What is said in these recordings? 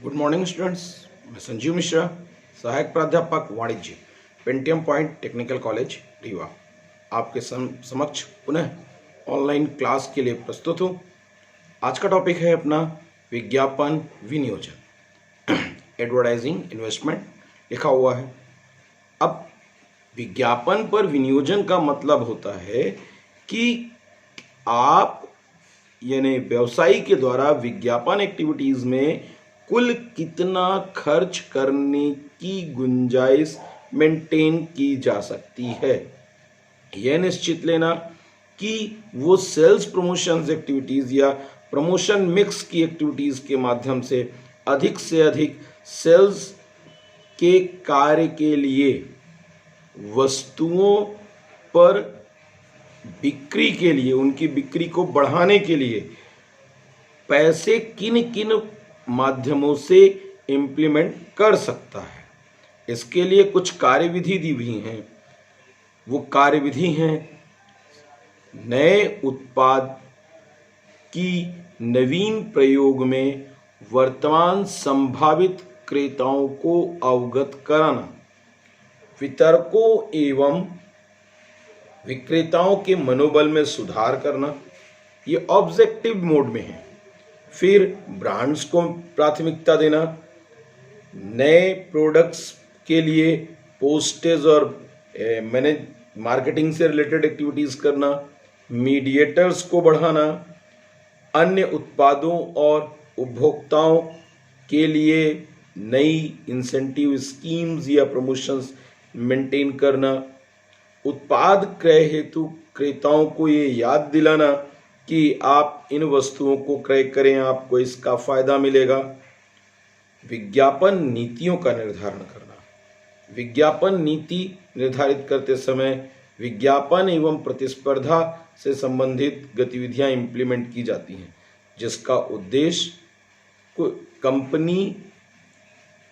Good morning students. मैं संजीव मिश्रा, सहायक प्राध्यापक वाणिज्य, Pentium point technical college Rewa, आपके समक्ष पुनः ऑनलाइन क्लास के लिए प्रस्तुत हूँ। आज का टॉपिक है अपना विज्ञापन विनियोजन, एडवर्टाइजिंग इन्वेस्टमेंट लिखा हुआ है। अब विज्ञापन पर विनियोजन का मतलब होता है कि आप यानी व्यवसायी के द्वारा विज्ञापन एक्टिविटीज में कुल कितना खर्च करने की गुंजाइश मेंटेन की जा सकती है, यह निश्चित लेना कि वो सेल्स प्रमोशंस एक्टिविटीज या प्रमोशन मिक्स की एक्टिविटीज के माध्यम से अधिक सेल्स के कार्य के लिए वस्तुओं पर बिक्री के लिए, उनकी बिक्री को बढ़ाने के लिए पैसे किन किन माध्यमों से इम्प्लीमेंट कर सकता है। इसके लिए कुछ कार्यविधि दी हुई हैं। वो कार्यविधि हैं नए उत्पाद की नवीन प्रयोग में वर्तमान संभावित क्रेताओं को अवगत कराना, वितरकों एवं विक्रेताओं के मनोबल में सुधार करना, ये ऑब्जेक्टिव मोड में है। फिर ब्रांड्स को प्राथमिकता देना, नए प्रोडक्ट्स के लिए पोस्टेज और मार्केटिंग से रिलेटेड एक्टिविटीज़ करना, मीडिएटर्स को बढ़ाना, अन्य उत्पादों और उपभोक्ताओं के लिए नई इंसेंटिव स्कीम्स या प्रमोशंस मेंटेन करना, उत्पाद क्रय हेतु क्रेताओं को ये याद दिलाना कि आप इन वस्तुओं को क्रय करें, आपको इसका फायदा मिलेगा। विज्ञापन नीतियों का निर्धारण करना, विज्ञापन नीति निर्धारित करते समय विज्ञापन एवं प्रतिस्पर्धा से संबंधित गतिविधियां इंप्लीमेंट की जाती हैं, जिसका उद्देश्य कंपनी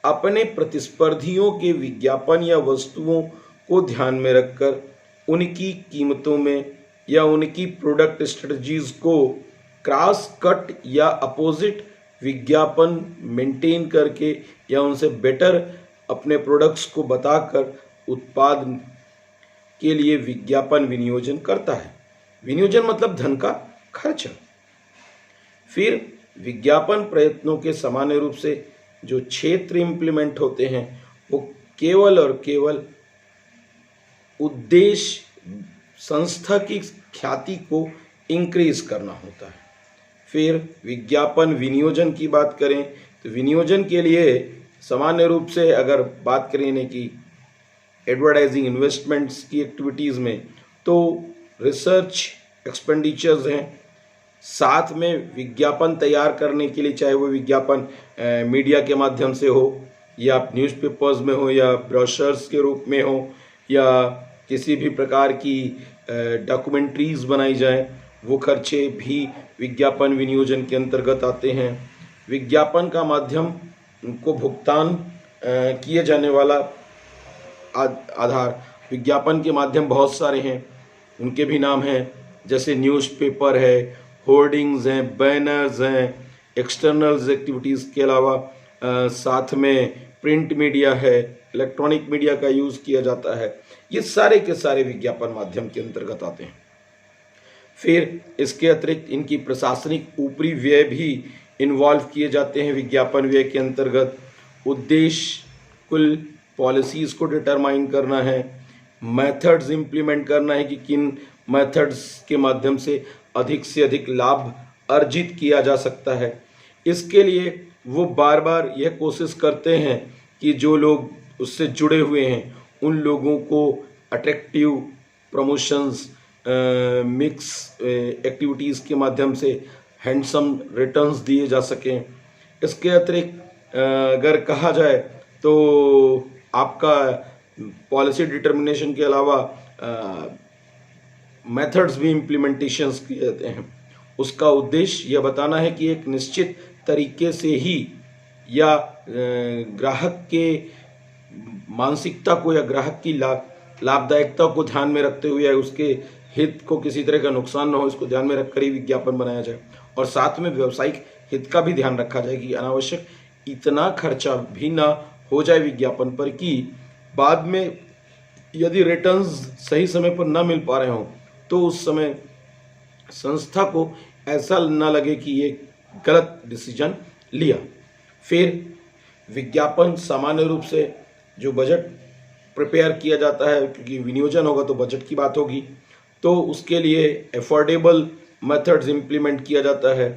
अपने प्रतिस्पर्धियों के विज्ञापन या वस्तुओं को ध्यान में रखकर उनकी कीमतों में या उनकी प्रोडक्ट स्ट्रेटजीज को क्रॉस कट या अपोजिट विज्ञापन मेंटेन करके या उनसे बेटर अपने प्रोडक्ट्स को बताकर उत्पाद के लिए विज्ञापन विनियोजन करता है। विनियोजन मतलब धन का खर्च। फिर विज्ञापन प्रयत्नों के सामान्य रूप से जो क्षेत्र इंप्लीमेंट होते हैं वो केवल और केवल उद्देश्य संस्था की ख्याति को इंक्रीज करना होता है। फिर विज्ञापन विनियोजन की बात करें तो विनियोजन के लिए सामान्य रूप से अगर बात करें कि एडवर्टाइजिंग इन्वेस्टमेंट्स की एक्टिविटीज़ में तो रिसर्च एक्सपेंडिचर्स हैं, साथ में विज्ञापन तैयार करने के लिए, चाहे वो विज्ञापन मीडिया के माध्यम से हो या न्यूज़पेपर्स में हो या ब्रोशर्स के रूप में हो या किसी भी प्रकार की डॉक्यूमेंट्रीज बनाई जाए, वो खर्चे भी विज्ञापन विनियोजन के अंतर्गत आते हैं। विज्ञापन का माध्यम को भुगतान किए जाने वाला आधार, विज्ञापन के माध्यम बहुत सारे हैं, उनके भी नाम हैं, जैसे न्यूज़पेपर है, होर्डिंग्स हैं, बैनर्स हैं, एक्सटर्नल्स एक्टिविटीज़ के अलावा साथ में प्रिंट मीडिया है, इलेक्ट्रॉनिक मीडिया का यूज़ किया जाता है। ये सारे के सारे विज्ञापन माध्यम के अंतर्गत आते हैं। फिर इसके अतिरिक्त इनकी प्रशासनिक ऊपरी व्यय भी इन्वॉल्व किए जाते हैं विज्ञापन व्यय के अंतर्गत। उद्देश्य कुल पॉलिसीज़ को डिटरमाइन करना है, मेथड्स इम्प्लीमेंट करना है कि किन मेथड्स के माध्यम से अधिक लाभ अर्जित किया जा सकता है। इसके लिए वो बार बार यह कोशिश करते हैं कि जो लोग उससे जुड़े हुए हैं उन लोगों को अट्रैक्टिव प्रमोशंस मिक्स एक्टिविटीज़ के माध्यम से हैंडसम रिटर्न्स दिए जा सकें। इसके अतिरिक्त अगर कहा जाए तो आपका पॉलिसी डिटर्मिनेशन के अलावा मेथड्स भी इम्प्लीमेंटेशंस किए जाते हैं। उसका उद्देश्य यह बताना है कि एक निश्चित तरीके से ही या ग्राहक के मानसिकता को या ग्राहक की लाभदायकता को ध्यान में रखते हुए या उसके हित को किसी तरह का नुकसान न हो, इसको ध्यान में रखकर ही विज्ञापन बनाया जाए। और साथ में व्यावसायिक हित का भी ध्यान रखा जाए कि अनावश्यक इतना खर्चा भी ना हो जाए विज्ञापन पर कि बाद में यदि रिटर्न्स सही समय पर ना मिल पा रहे हों तो उस समय संस्था को ऐसा ना लगे कि ये गलत डिसीजन लिया। फिर विज्ञापन सामान्य रूप से जो बजट प्रिपेयर किया जाता है, क्योंकि विनियोजन होगा तो बजट की बात होगी, तो उसके लिए एफोर्डेबल मेथड्स इम्प्लीमेंट किया जाता है।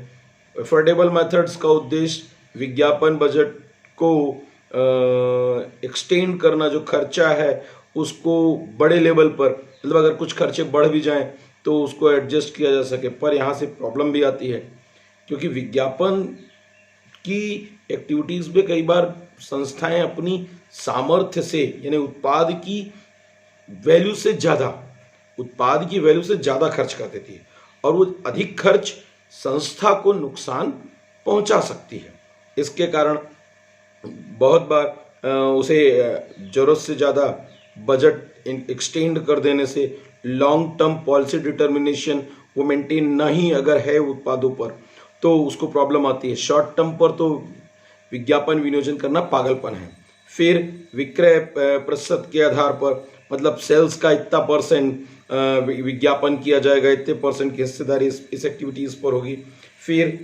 एफोर्डेबल मेथड्स का उद्देश्य विज्ञापन बजट को एक्सटेंड करना, जो खर्चा है उसको बड़े लेवल पर, मतलब अगर कुछ खर्चे बढ़ भी जाएं तो उसको एडजस्ट किया जा सके। पर यहाँ से प्रॉब्लम भी आती है, क्योंकि विज्ञापन की एक्टिविटीज़ में कई बार संस्थाएं अपनी सामर्थ्य से, यानी उत्पाद की वैल्यू से ज़्यादा खर्च कर देती है, और वो अधिक खर्च संस्था को नुकसान पहुंचा सकती है। इसके कारण बहुत बार उसे ज़रूरत से ज़्यादा बजट एक्सटेंड कर देने से लॉन्ग टर्म पॉलिसी डिटर्मिनेशन वो मेंटेन नहीं अगर है उत्पादों पर, तो उसको प्रॉब्लम आती है। शॉर्ट टर्म पर तो विज्ञापन विनियोजन करना पागलपन है। फिर विक्रय प्रतिशत के आधार पर, मतलब सेल्स का इतना परसेंट विज्ञापन किया जाएगा, इतने परसेंट की हिस्सेदारी इस एक्टिविटीज़ पर होगी। फिर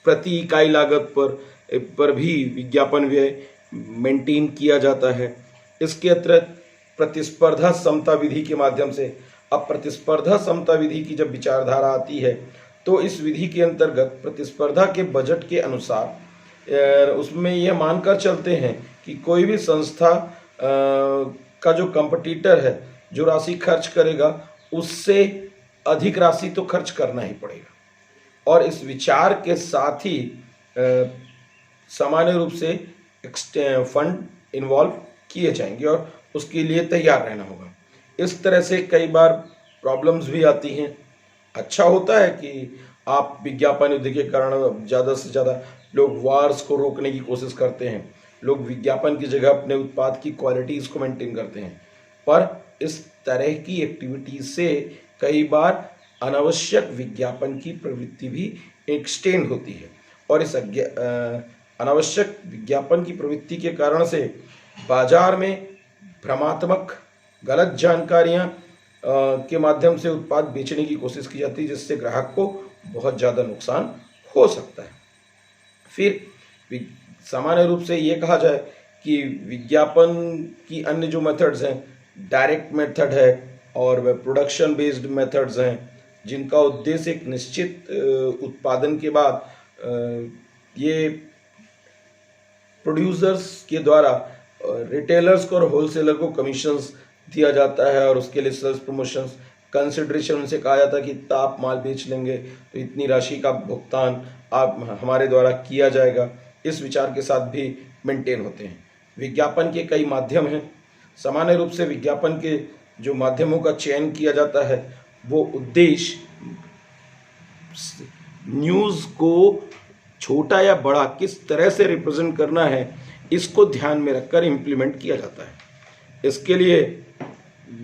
प्रति इकाई लागत पर भी विज्ञापन व्यय मेंटेन किया जाता है। इसके अतिरिक्त प्रतिस्पर्धा समता विधि के माध्यम से, अब प्रतिस्पर्धा समता विधि की जब विचारधारा आती है तो इस विधि के अंतर्गत प्रतिस्पर्धा के बजट के अनुसार उसमें यह मानकर चलते हैं कि कोई भी संस्था का जो कंपटीटर है, जो राशि खर्च करेगा उससे अधिक राशि तो खर्च करना ही पड़ेगा। और इस विचार के साथ ही सामान्य रूप से फंड इन्वॉल्व किए जाएंगे और उसके लिए तैयार रहना होगा। इस तरह से कई बार प्रॉब्लम्स भी आती हैं। अच्छा होता है कि आप विज्ञापन युद्ध के कारण ज़्यादा से ज़्यादा लोग वार्स को रोकने की कोशिश करते हैं, लोग विज्ञापन की जगह अपने उत्पाद की क्वालिटीज़ को मेंटेन करते हैं। पर इस तरह की एक्टिविटीज से कई बार अनावश्यक विज्ञापन की प्रवृत्ति भी एक्सटेंड होती है, और इस अनावश्यक विज्ञापन की प्रवृत्ति के कारण से बाजार में भ्रमात्मक गलत जानकारियां के माध्यम से उत्पाद बेचने की कोशिश की जाती है, जिससे ग्राहक को बहुत ज़्यादा नुकसान हो सकता है। फिर सामान्य रूप से ये कहा जाए कि विज्ञापन की अन्य जो मेथड्स हैं, डायरेक्ट मेथड है और वह प्रोडक्शन बेस्ड मेथड्स हैं, जिनका उद्देश्य एक निश्चित उत्पादन के बाद ये प्रोड्यूसर्स के द्वारा रिटेलर्स को और होलसेलर को कमीशंस दिया जाता है, और उसके लिए सेल्स प्रमोशंस कंसिडरेशन उनसे कहा जाता है कि इतना आप माल बेच लेंगे तो इतनी राशि का भुगतान आप हमारे द्वारा किया जाएगा। इस विचार के साथ भी मेंटेन होते हैं। विज्ञापन के कई माध्यम हैं। सामान्य रूप से विज्ञापन के जो माध्यमों का चयन किया जाता है वो उद्देश्य न्यूज़ को छोटा या बड़ा किस तरह से रिप्रेजेंट करना है, इसको ध्यान में रखकर इम्प्लीमेंट किया जाता है। इसके लिए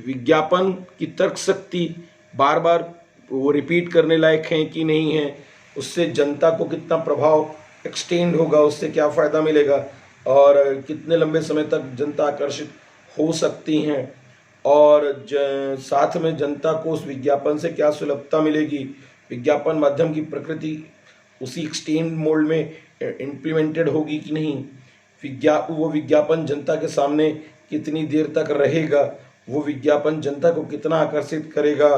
विज्ञापन की तर्क शक्ति बार बार वो रिपीट करने लायक है कि नहीं है, उससे जनता को कितना प्रभाव एक्सटेंड होगा, उससे क्या फ़ायदा मिलेगा और कितने लंबे समय तक जनता आकर्षित हो सकती हैं, और साथ में जनता को उस विज्ञापन से क्या सुलभता मिलेगी, विज्ञापन माध्यम की प्रकृति उसी एक्सटेंड मोड में इम्प्लीमेंटेड होगी कि नहीं, वो विज्ञापन जनता के सामने कितनी देर तक रहेगा, वो विज्ञापन जनता को कितना आकर्षित करेगा,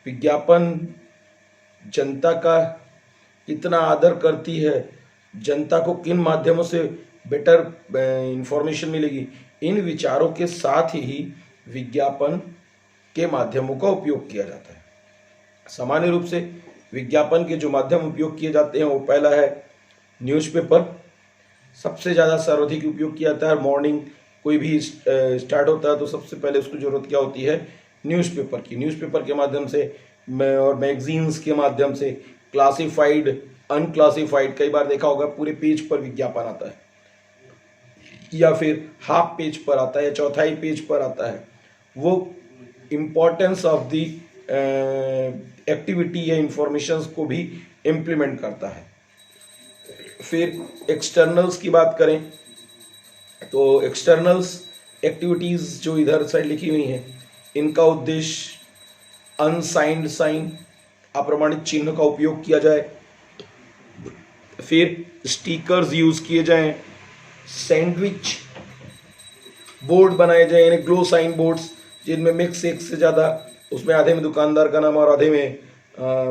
विज्ञापन जनता का कितना आदर करती है, जनता को किन माध्यमों से बेटर इंफॉर्मेशन मिलेगी। इन विचारों के साथ ही विज्ञापन के माध्यमों का उपयोग किया जाता है। सामान्य रूप से विज्ञापन के जो माध्यम उपयोग किए जाते हैं वो पहला है न्यूज़पेपर। सबसे ज़्यादा सर्वाधिक उपयोग किया जाता है। मॉर्निंग कोई भी स्टार्ट होता है तो सबसे पहले उसको ज़रूरत क्या होती है, न्यूज़पेपर की। न्यूज़पेपर के माध्यम से और मैगजीन्स के माध्यम से क्लासिफाइड, अनक्लासिफाइड, कई बार देखा होगा पूरे पेज पर विज्ञापन आता है या फिर हाफ पेज पर आता है या चौथाई पेज पर आता है। वो इम्पोर्टेंस ऑफ द एक्टिविटी या इंफॉर्मेशंस को भी इम्प्लीमेंट करता है। फिर एक्सटर्नल्स की बात करें तो एक्सटर्नल्स एक्टिविटीज़ जो इधर साइड लिखी हुई हैं, इनका उद्देश्य अनसाइंड साइन, अप्रमाणित चिन्ह का उपयोग किया जाए, फिर स्टिकर्स यूज किए जाएं, सैंडविच बोर्ड बनाए जाए यानी ग्लो साइन बोर्ड्स जिनमें मिक्स एक से ज़्यादा, उसमें आधे में दुकानदार का नाम और आधे में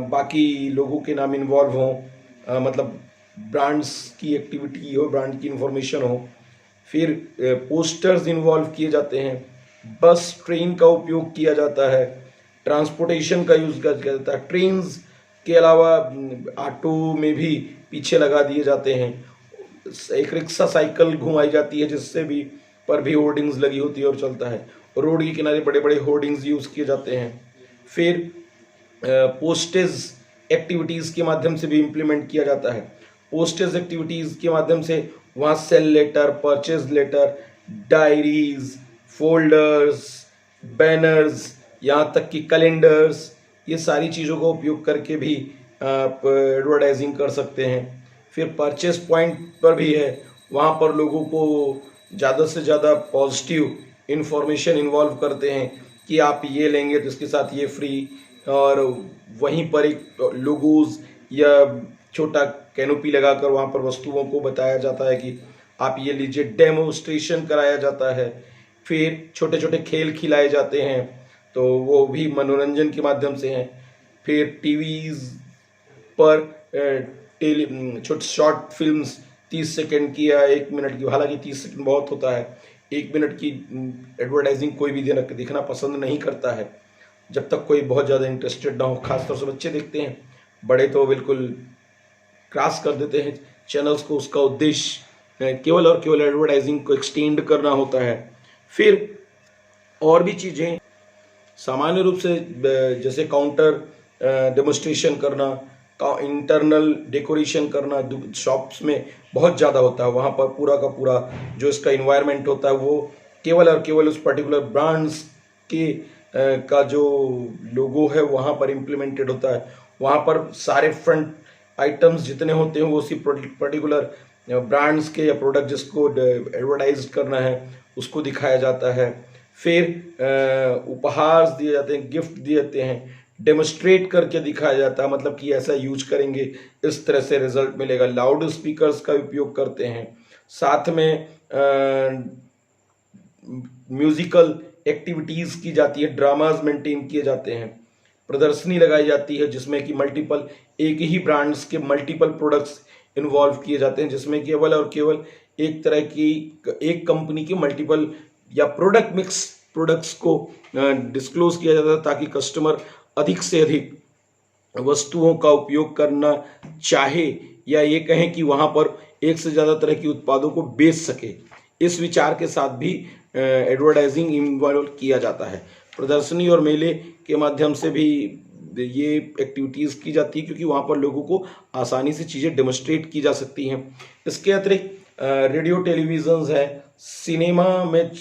बाकी लोगों के नाम इन्वॉल्व हों, मतलब ब्रांड्स की एक्टिविटी हो, ब्रांड की इंफॉर्मेशन हो। फिर पोस्टर्स इन्वॉल्व किए जाते हैं, बस ट्रेन का उपयोग किया जाता है, ट्रांसपोर्टेशन का यूज़ किया जाता है, ट्रेन्स के अलावा ऑटो में भी पीछे लगा दिए जाते हैं, एक रिक्शा साइकिल घुमाई जाती है जिससे भी पर भी होर्डिंग्स लगी होती है और चलता है, रोड के किनारे बड़े बड़े होर्डिंग्स यूज़ किए जाते हैं। फिर पोस्टेज एक्टिविटीज़ के माध्यम से भी इम्प्लीमेंट किया जाता है। पोस्टेज एक्टिविटीज़ के माध्यम से वहाँ sale letter, purchase letter, diaries, folders, banners, यहाँ तक कि कैलेंडर्स, ये सारी चीज़ों का उपयोग करके भी आप एडवर्टाइजिंग कर सकते हैं। फिर परचेस पॉइंट पर भी है, वहाँ पर लोगों को ज़्यादा से ज़्यादा पॉजिटिव इन्फॉर्मेशन इन्वॉल्व करते हैं कि आप ये लेंगे तो इसके साथ ये फ्री, और वहीं पर एक लोगोज या छोटा कैनोपी लगाकर वहाँ पर वस्तुओं को बताया जाता है कि आप ये लीजिए, डेमोस्ट्रेशन कराया जाता है। फिर छोटे छोटे खेल खिलाए जाते हैं, तो वो भी मनोरंजन के माध्यम से हैं। फिर टीवीज़ पर छोटे शॉर्ट फिल्म्स 30 सेकंड की या 1 मिनट की, हालांकि 30 सेकंड बहुत होता है, 1 मिनट की एडवर्टाइजिंग कोई भी दिखना पसंद नहीं करता है जब तक कोई बहुत ज़्यादा इंटरेस्टेड ना हो। खासतौर से बच्चे देखते हैं, बड़े तो बिल्कुल क्रॉस कर देते हैं चैनल्स को। उसका उद्देश्य केवल और केवल एडवर्टाइजिंग को एक्सटेंड करना होता है। फिर और भी चीज़ें सामान्य रूप से जैसे काउंटर डेमोस्ट्रेशन करना, इंटरनल डेकोरेशन करना, शॉप्स में बहुत ज़्यादा होता है। वहाँ पर पूरा का पूरा जो इसका इन्वायरमेंट होता है वो केवल और केवल उस पर्टिकुलर ब्रांड्स के का जो लोगो है वहाँ पर इम्प्लीमेंटेड होता है। वहाँ पर सारे फ्रंट आइटम्स जितने होते हैं वो उसी पर्टिकुलर ब्रांड्स के या प्रोडक्ट जिसको एडवर्टाइज करना है उसको दिखाया जाता है। फिर उपहार दिए जाते हैं, गिफ्ट दिए जाते हैं, डेमोस्ट्रेट करके दिखाया जाता है, मतलब कि ऐसा यूज करेंगे इस तरह से रिजल्ट मिलेगा। लाउड स्पीकर्स का उपयोग करते हैं, साथ में म्यूजिकल एक्टिविटीज़ की जाती है, ड्रामाज मेंटेन किए जाते हैं, प्रदर्शनी लगाई जाती है जिसमें कि मल्टीपल एक ही ब्रांड्स के मल्टीपल प्रोडक्ट्स इन्वॉल्व किए जाते हैं, जिसमें केवल और केवल एक तरह की एक कंपनी के मल्टीपल या प्रोडक्ट मिक्स प्रोडक्ट्स को डिस्क्लोज किया जाता है ताकि कस्टमर अधिक से अधिक वस्तुओं का उपयोग करना चाहे या ये कहें कि वहाँ पर एक से ज़्यादा तरह की उत्पादों को बेच सके। इस विचार के साथ भी एडवर्टाइजिंग इन्वॉल्व किया जाता है। प्रदर्शनी और मेले के माध्यम से भी ये एक्टिविटीज़ की जाती है क्योंकि वहाँ पर लोगों को आसानी से चीज़ें डेमोस्ट्रेट की जा सकती हैं। इसके अतिरिक्त रेडियो टेलीविज़न्स है, सिनेमा में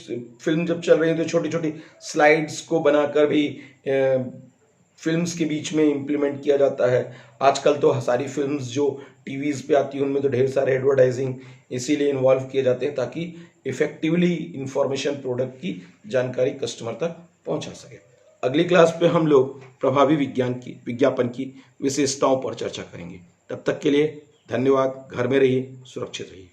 फिल्म जब चल रही है तो छोटी छोटी स्लाइड्स को बनाकर भी फिल्म्स के बीच में इम्प्लीमेंट किया जाता है। आजकल तो सारी फिल्म्स जो टीवीज़ पे आती हैं उनमें तो ढेर सारे एडवर्टाइजिंग इसीलिए इन्वॉल्व किए जाते हैं ताकि इफ़ेक्टिवली इंफॉर्मेशन प्रोडक्ट की जानकारी कस्टमर तक पहुंचा सके। अगली क्लास पे हम लोग प्रभावी विज्ञापन की विशेषताओं पर चर्चा करेंगे। तब तक के लिए धन्यवाद। घर में रहिए, सुरक्षित रहिए।